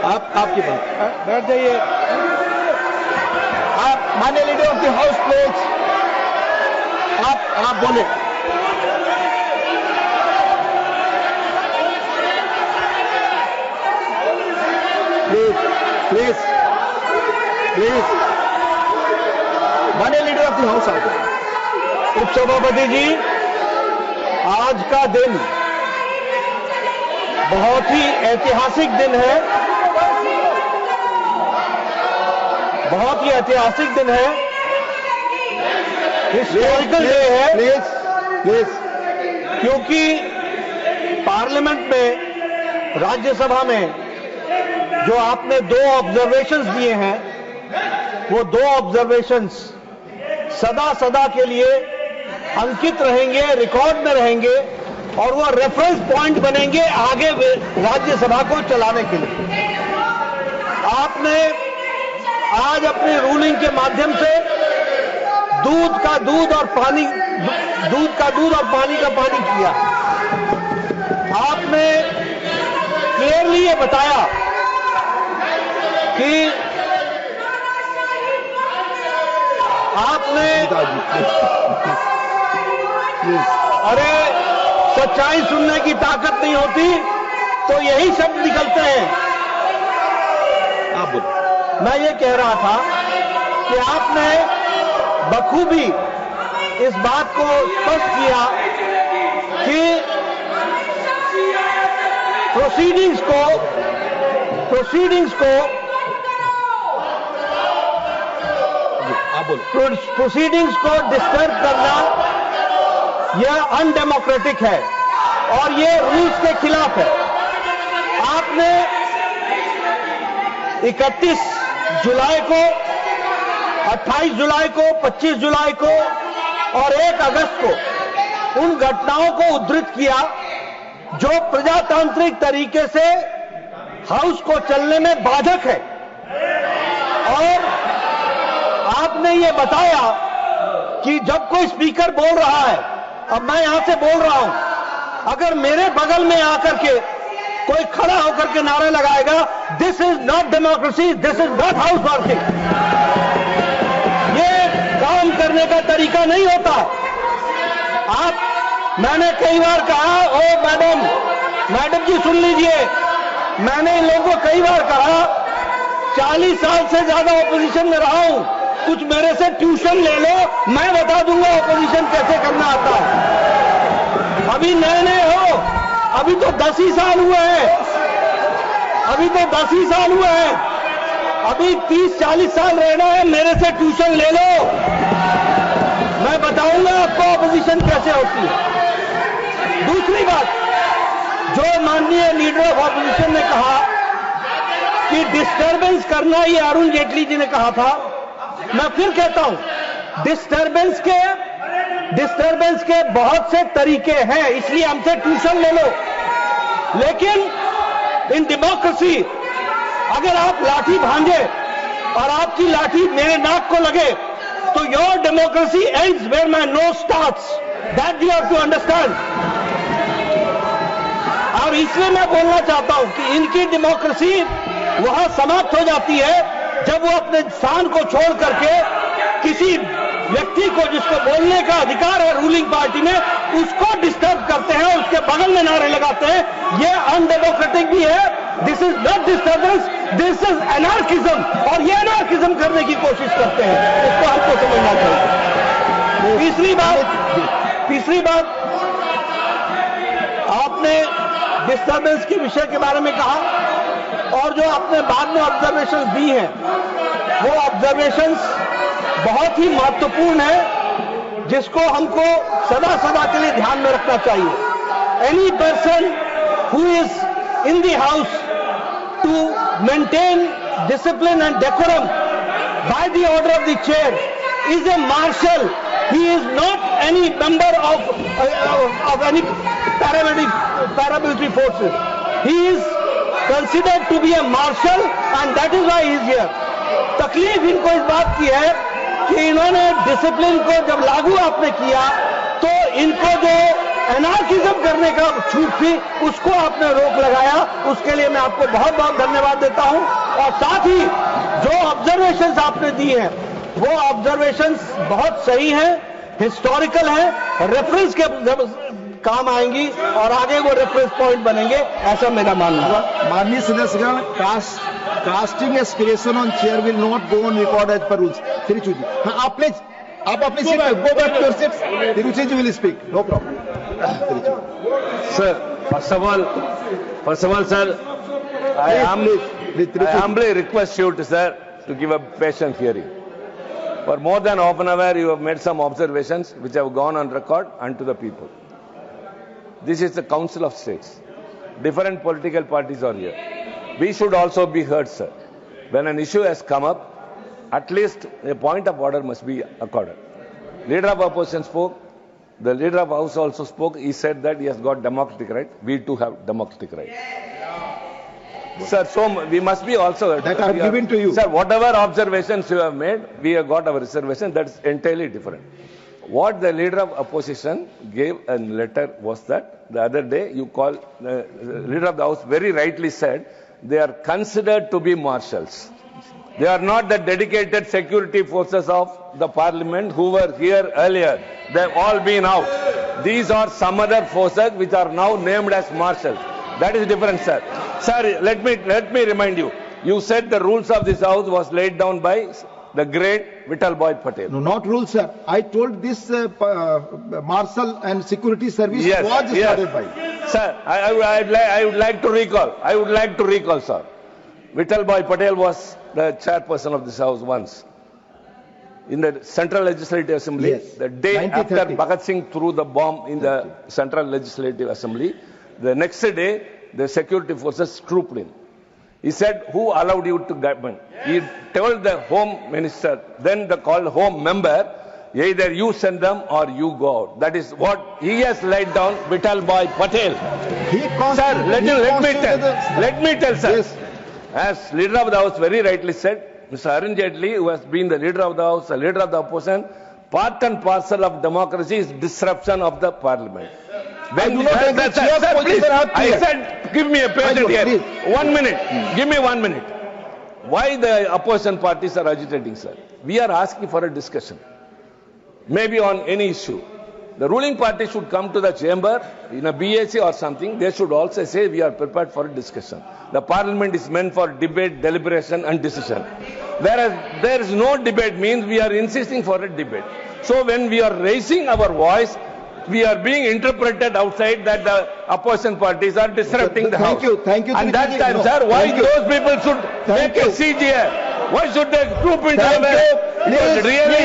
आपकी बात बैठ जाइए। आप माननीय leader of the house please, आप बोले। प्लीज माननीय लीडर ऑफ द हाउस आप। उपसभापति जी, आज का दिन बहुत ही ऐतिहासिक दिन है, बहुत ही ऐतिहासिक दिन है, हिस्टोरिकल डे है। प्लीज क्योंकि पार्लियामेंट में, राज्यसभा में जो आपने 2 ऑब्जर्वेशंस दिए हैं, वो 2 ऑब्जर्वेशंस सदा सदा के लिए अंकित रहेंगे, रिकॉर्ड में रहेंगे और वो रेफरेंस पॉइंट बनेंगे आगे राज्यसभा को चलाने के लिए। आपने आज अपनी रूलिंग के माध्यम से दूध का दूध और पानी का पानी किया। आपने क्लियरली ये बताया कि आपने अरे सच्चाई सुनने की ताकत नहीं होती तो यही शब्द निकलते हैं। आप बोलो। मैं ये कह रहा था कि आपने बखूबी इस बात को स्पष्ट किया कि प्रोसीडिंग्स को डिस्टर्ब करना यह अनडेमोक्रेटिक है और यह रूल्स के खिलाफ है। आपने 31 जुलाई को, 28 जुलाई को, 25 जुलाई को और 1 अगस्त को उन घटनाओं को उद्धृत किया जो प्रजातांत्रिक तरीके से हाउस को चलने में बाधक है। और आपने ये बताया कि जब कोई स्पीकर बोल रहा है, अब मैं यहां से बोल रहा हूं, अगर मेरे बगल में आकर के कोई खड़ा होकर के नारे लगाएगा, this is not democracy, this is not house working, ये काम करने का तरीका नहीं होता। मैंने कई बार कहा, ओ मैडम जी सुन लीजिए, मैंने इन लोगों को कई बार कहा, 40 साल से ज्यादा ऑपोजिशन में रहा हूं, कुछ मेरे से ट्यूशन ले लो, मैं बता दूंगा ऑपोजिशन कैसे करना आता है। अभी नए हो, अभी तो 10 ही साल हुए हैं, अभी 30-40 साल रहना है, मेरे से ट्यूशन ले लो, मैं बताऊंगा आपको ऑपोजिशन कैसे होती है। दूसरी बात, जो माननीय लीडर ऑफ ऑपोजिशन ने कहा कि डिस्टर्बेंस करना, ये अरुण जेटली जी ने कहा था, मैं फिर कहता हूं, डिस्टर्बेंस के बहुत से तरीके हैं, इसलिए हमसे ट्यूशन ले लो। लेकिन इन डेमोक्रेसी अगर आप लाठी भांजे और आपकी लाठी मेरे नाक को लगे तो your democracy ends where my nose starts, that you have to understand. और इसलिए मैं बोलना चाहता हूं कि इनकी डेमोक्रेसी वहां समाप्त हो जाती है जब वो अपने स्थान को छोड़ करके किसी व्यक्ति को, जिसको बोलने का अधिकार है रूलिंग पार्टी में, उसको डिस्टर्ब करते हैं, उसके बगल में नारे लगाते हैं। ये अनडेमोक्रेटिक भी है, this is not disturbance, this is anarchism, और ये एनार्किज्म करने की कोशिश करते हैं, इसको हमको समझना चाहिए। तीसरी बात, आपने डिस्टर्बेंस के विषय के बारे में कहा और जो आपने बाद में ऑब्जर्वेशंस दी हैं, वो ऑब्जर्वेशंस बहुत ही महत्वपूर्ण है, जिसको हमको सदा सदा के लिए ध्यान में रखना चाहिए। Any person who is in the house to maintain discipline and decorum by the order of the chair is a marshal, he is not any member of any paramilitary forces, he is considered to be a marshal and that is why he is here. तकलीफ इनको इस बात की है कि इन्होंने discipline को जब लागू आपने किया तो इनको जो एनार्किज्म करने का छूट थी, उसको आपने रोक लगाया। उसके लिए मैं आपको बहुत बहुत धन्यवाद देता हूं। और साथ ही जो ऑब्जर्वेशंस आपने दी हैं, वो ऑब्जर्वेशंस बहुत सही हैं, हिस्टोरिकल हैं, रेफरेंस के काम आएंगी और आगे वो रेफरेंस पॉइंट बनेंगे, ऐसा मेरा मानना है। माननीय सदस्यगण, casting aspersion on chair will not go on record as per rules. Tiruchi ji, हाँ, आप अपनी सीट पे go back to your seat. Tiruchi ji will speak, no problem. Sir, first of all, sir, I humbly request you to give a patient hearing. For more than half an hour, you have made some observations which have gone on record and to the people. This is the Council of States. Different political parties are here. We should also be heard, sir. When an issue has come up, at least a point of order must be accorded. Leader of opposition spoke. The leader of House also spoke. He said that he has got democratic right. We too have democratic right. Sir, so we must be also... That I have given to you. Sir, whatever observations you have made, we have got our reservation. That's entirely different. What the leader of opposition gave a letter was that the other day you call the leader of the House very rightly said they are considered to be marshals. They are not the dedicated security forces of the parliament who were here earlier. They've all been out. These are some other forces which are now named as marshals. That is different, sir. Sir, let me remind you. You said the rules of this house was laid down by the great Vittal Bhai Patel. No, not rules, sir. I told this marshal and security service was started by. Sir, I would like to recall, sir. Vittal Bhai Patel was the chairperson of this house once. In the Central Legislative Assembly, yes, the day 1930. after Bhagat Singh threw the bomb in the Central Legislative Assembly, the next day, the security forces trooped in. He said, who allowed you to govern? He told the home minister, then the called home member, either you send them or you go out. That is what he has laid down, Vittal Bhai Patel. Sir, let me tell, sir. Yes. As leader of the House very rightly said, Mr. Arun Jaitley, who has been the leader of the House, the leader of the opposition, part and parcel of democracy is disruption of the parliament. When I said, give me a patient here. 1 minute. Give me 1 minute. Why the opposition parties are agitating, sir? We are asking for a discussion. Maybe on any issue. The ruling party should come to the chamber in a BAC or something. They should also say we are prepared for a discussion. The parliament is meant for debate, deliberation and decision. Whereas there is no debate means we are insisting for a debate. So when we are raising our voice, we are being interpreted outside that the opposition parties are disrupting the house. Thank you. And that time, sir, why those people should make a siege here? Why should they group into a really